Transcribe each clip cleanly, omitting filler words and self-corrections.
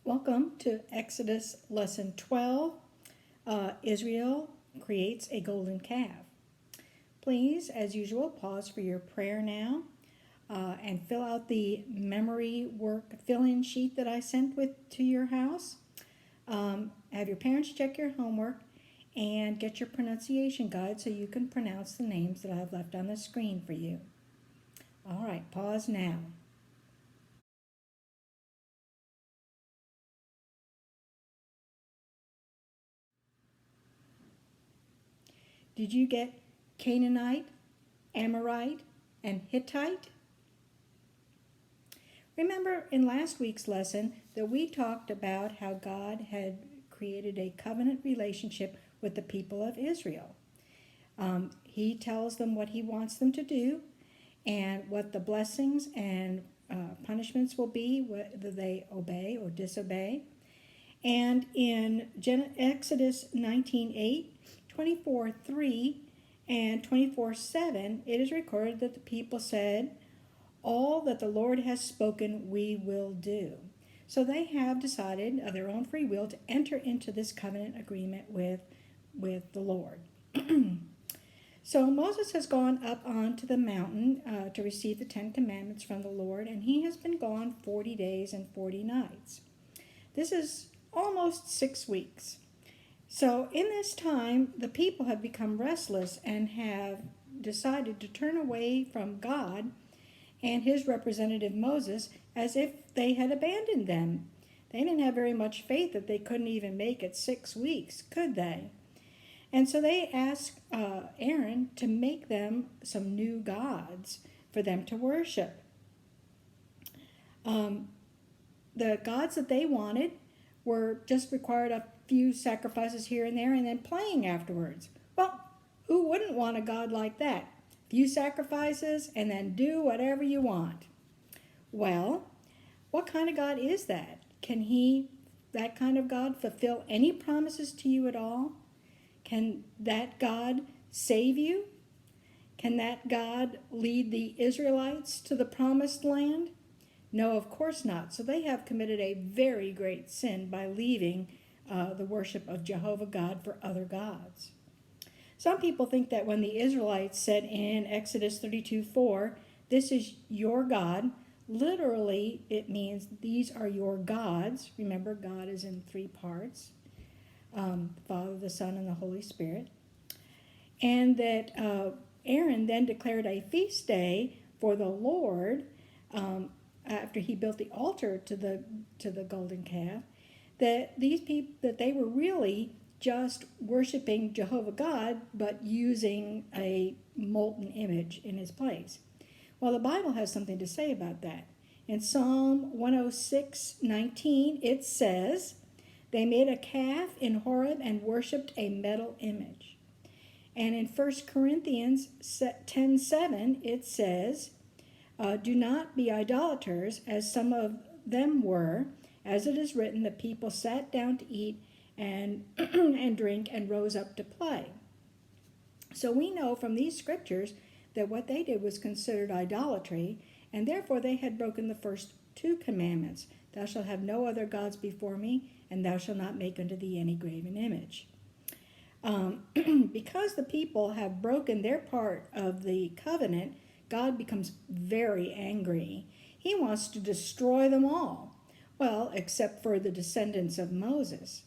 Welcome to Exodus Lesson 12. Israel creates a golden calf. Please, as usual, pause for your prayer now and fill out the memory work fill-in sheet that I sent to your house. Have your parents check your homework and get your pronunciation guide so you can pronounce the names that I've left on the screen for you. All right, pause now. Did you get Canaanite, Amorite, and Hittite? Remember in last week's lesson that we talked about how God had created a covenant relationship with the people of Israel. He tells them what he wants them to do and what the blessings and punishments will be, whether they obey or disobey. And in Exodus 19:8, 24:3, and 24:7, it is recorded that the people said, "All that the Lord has spoken, we will do." So they have decided of their own free will to enter into this covenant agreement with the Lord. So Moses has gone up onto the mountain to receive the 10 Commandments from the Lord, and he has been gone 40 days and 40 nights. This is almost 6 weeks. So in this time, the people have become restless and have decided to turn away from God and his representative Moses as if they had abandoned them. They didn't have very much faith that they couldn't even make it 6 weeks, could they? And so they asked Aaron to make them some new gods for them to worship. The gods that they wanted were just required a few sacrifices here and there and then playing afterwards. Well, who wouldn't want a God like that? Few sacrifices and then do whatever you want. Well, what kind of God is that? Can that kind of God, fulfill any promises to you at all? Can that God save you? Can that God lead the Israelites to the promised land? No, of course not. So they have committed a very great sin by leaving the worship of Jehovah God for other gods. Some people think that when the Israelites said in Exodus 32:4, "This is your God," literally it means these are your gods. Remember, God is in 3 parts, the Father, the Son, and the Holy Spirit. And that Aaron then declared a feast day for the Lord after he built the altar to the golden calf, that these people, that they were really just worshiping Jehovah God, but using a molten image in his place. Well, the Bible has something to say about that. In Psalm 106:19, it says, "They made a calf in Horeb and worshipped a metal image." And in 1 Corinthians 10:7, it says, "Do not be idolaters, as some of them were. As it is written, the people sat down to eat and drink and rose up to play." So we know from these scriptures that what they did was considered idolatry, and therefore they had broken the first 2 commandments. "Thou shalt have no other gods before me, and thou shalt not make unto thee any graven image." Because the people have broken their part of the covenant, God becomes very angry. He wants to destroy them all. Well, except for the descendants of Moses.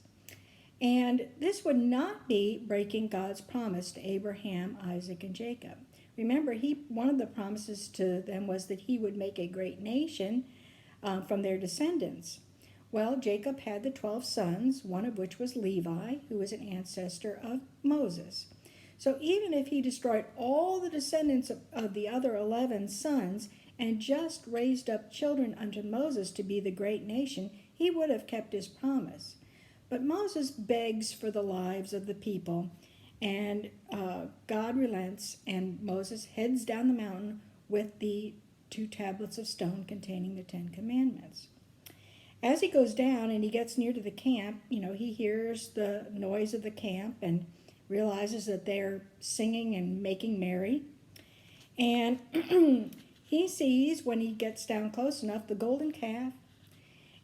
And this would not be breaking God's promise to Abraham, Isaac, and Jacob. Remember, one of the promises to them was that he would make a great nation from their descendants. Well, Jacob had the 12 sons, one of which was Levi, who was an ancestor of Moses. So even if he destroyed all the descendants of the other 11 sons and just raised up children unto Moses to be the great nation, he would have kept his promise. But Moses begs for the lives of the people, and God relents, and Moses heads down the mountain with the 2 tablets of stone containing the 10 Commandments. As he goes down and he gets near to the camp, he hears the noise of the camp and realizes that they're singing and making merry. And he sees, when he gets down close enough, the golden calf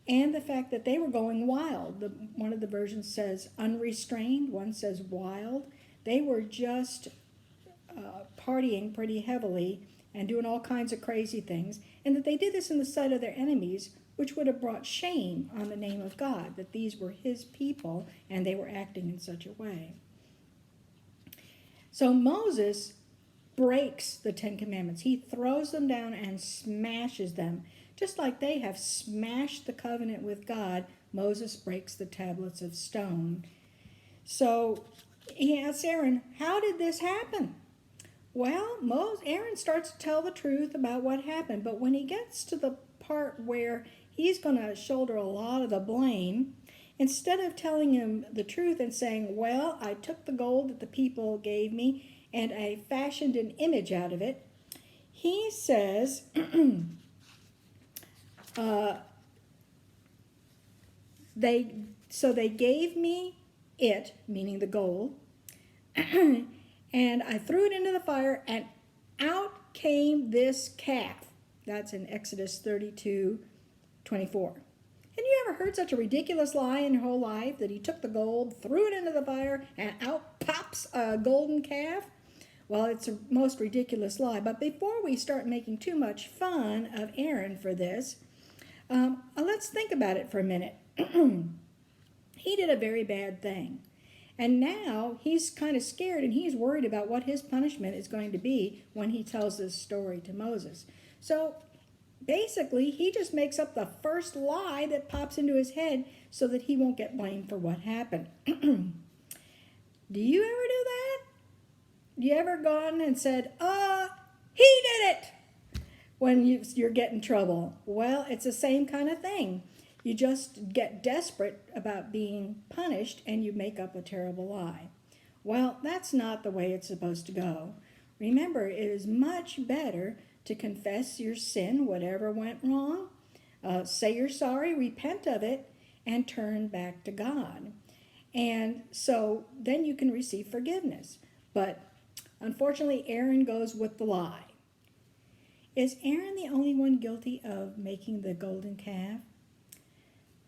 and the fact that they were going wild. One of the versions says unrestrained, one says wild. They were just partying pretty heavily and doing all kinds of crazy things, and that they did this in the sight of their enemies, which would have brought shame on the name of God, that these were his people and they were acting in such a way. So Moses breaks the Ten Commandments. He throws them down and smashes them. Just like they have smashed the covenant with God, Moses breaks the tablets of stone. So he asks Aaron, how did this happen? Well, Aaron starts to tell the truth about what happened, but when he gets to the part where he's going to shoulder a lot of the blame, instead of telling him the truth and saying, well, I took the gold that the people gave me and I fashioned an image out of it, he says, they gave me it, meaning the gold, and I threw it into the fire, and out came this calf. That's in Exodus 32:24. Have you ever heard such a ridiculous lie in your whole life, that he took the gold, threw it into the fire, and out pops a golden calf? Well, it's the most ridiculous lie. But before we start making too much fun of Aaron for this, let's think about it for a minute. He did a very bad thing. And now he's kind of scared and he's worried about what his punishment is going to be when he tells this story to Moses. So basically, he just makes up the first lie that pops into his head so that he won't get blamed for what happened. Do you ever do that? You ever gone and said, he did it, when you're getting trouble? Well, it's the same kind of thing. You just get desperate about being punished and you make up a terrible lie. Well, that's not the way it's supposed to go. Remember, it is much better to confess your sin, whatever went wrong, say you're sorry, repent of it, and turn back to God. And so then you can receive forgiveness. But unfortunately, Aaron goes with the lie. Is Aaron the only one guilty of making the golden calf?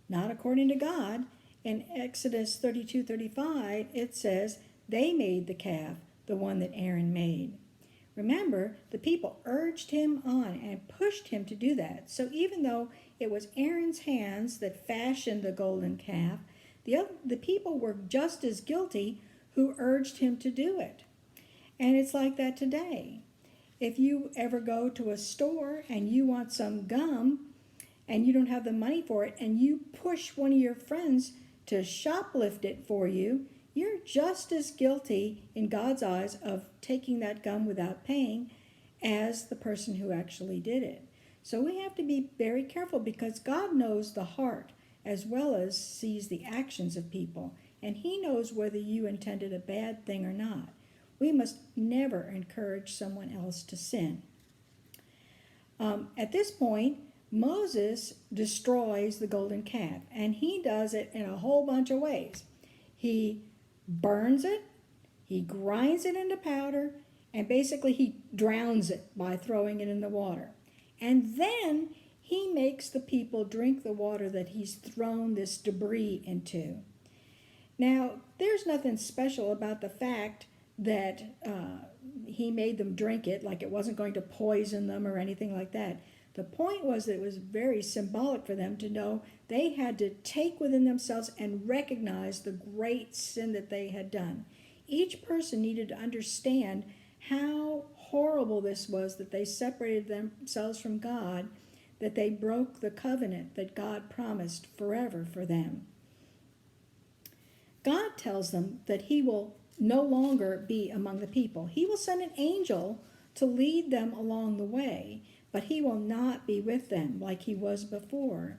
Not according to God. In Exodus 32:35, it says, they made the calf, the one that Aaron made. Remember, the people urged him on and pushed him to do that. So even though it was Aaron's hands that fashioned the golden calf, the people were just as guilty who urged him to do it. And it's like that today. If you ever go to a store and you want some gum and you don't have the money for it and you push one of your friends to shoplift it for you, you're just as guilty in God's eyes of taking that gum without paying as the person who actually did it. So we have to be very careful because God knows the heart as well as sees the actions of people, and he knows whether you intended a bad thing or not. We must never encourage someone else to sin. At this point, Moses destroys the golden calf, and he does it in a whole bunch of ways. He burns it, he grinds it into powder, and basically he drowns it by throwing it in the water. And then he makes the people drink the water that he's thrown this debris into. Now, there's nothing special about the fact that he made them drink it, like it wasn't going to poison them or anything like that. The point was that it was very symbolic for them to know they had to take within themselves and recognize the great sin that they had done. Each person needed to understand how horrible this was, that they separated themselves from God, that they broke the covenant that God promised forever for them. God tells them that he will no longer be among the people. He will send an angel to lead them along the way, but he will not be with them like he was before.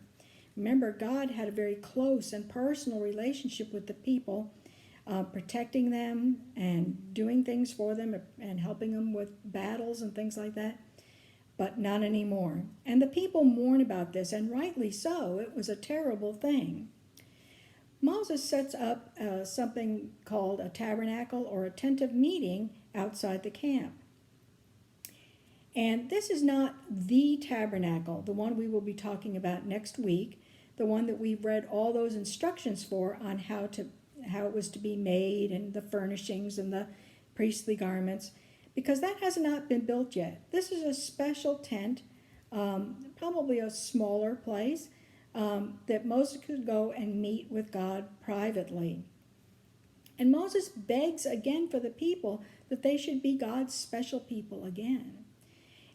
Remember, God had a very close and personal relationship with the people, protecting them and doing things for them and helping them with battles and things like that, but not anymore. And the people mourn about this, and rightly so. It was a terrible thing. Moses sets up something called a tabernacle or a tent of meeting outside the camp. And this is not the tabernacle, the one we will be talking about next week. the one that we've read all those instructions for on how it was to be made, and the furnishings and the priestly garments, because that has not been built yet. This is a special tent, probably a smaller place, that Moses could go and meet with God privately. And Moses begs again for the people that they should be God's special people again.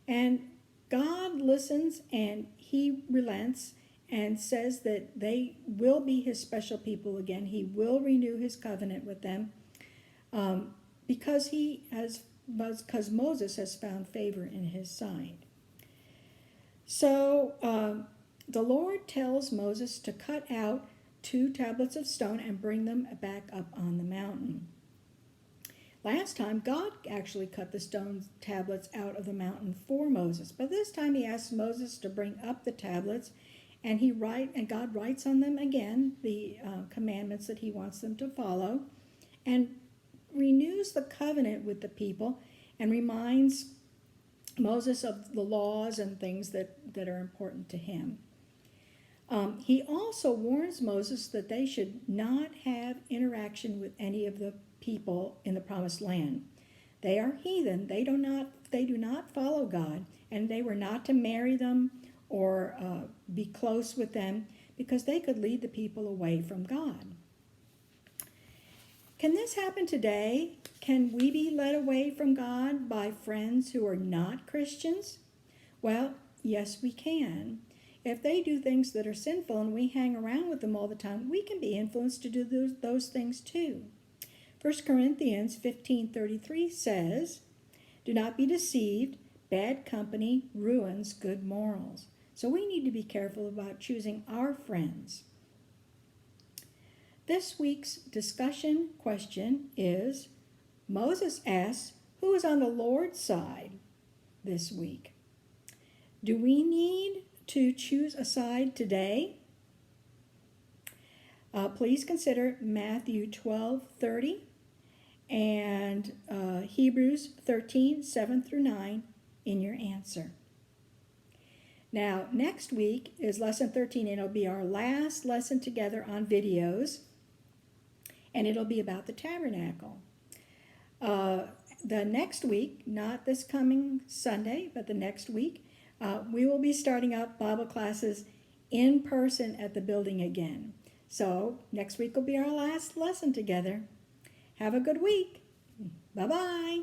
And God listens, and he relents and says that they will be his special people again. He will renew his covenant with them, because Moses has found favor in his sight. So the Lord tells Moses to cut out 2 tablets of stone and bring them back up on the mountain. Last time, God actually cut the stone tablets out of the mountain for Moses, but this time he asks Moses to bring up the tablets, and God writes on them again the commandments that he wants them to follow, and renews the covenant with the people, and reminds Moses of the laws and things that are important to him. He also warns Moses that they should not have interaction with any of the people in the promised land. They are heathen. They do not follow God, and they were not to marry them or be close with them, because they could lead the people away from God. Can this happen today? Can we be led away from God by friends who are not Christians? Well, yes, we can. If they do things that are sinful and we hang around with them all the time, we can be influenced to do those things too. 1 Corinthians 15:33 says, "Do not be deceived. Bad company ruins good morals." So we need to be careful about choosing our friends. This week's discussion question is, Moses asks, who is on the Lord's side this week? Do we need to choose a side today? Please consider Matthew 12:30 and Hebrews 13:7-9 in your answer. Now, next week is lesson 13, and it'll be our last lesson together on videos, and it'll be about the tabernacle. The next week, not this coming Sunday, but the next week, we will be starting up Bible classes in person at the building again. So next week will be our last lesson together. Have a good week. Bye-bye.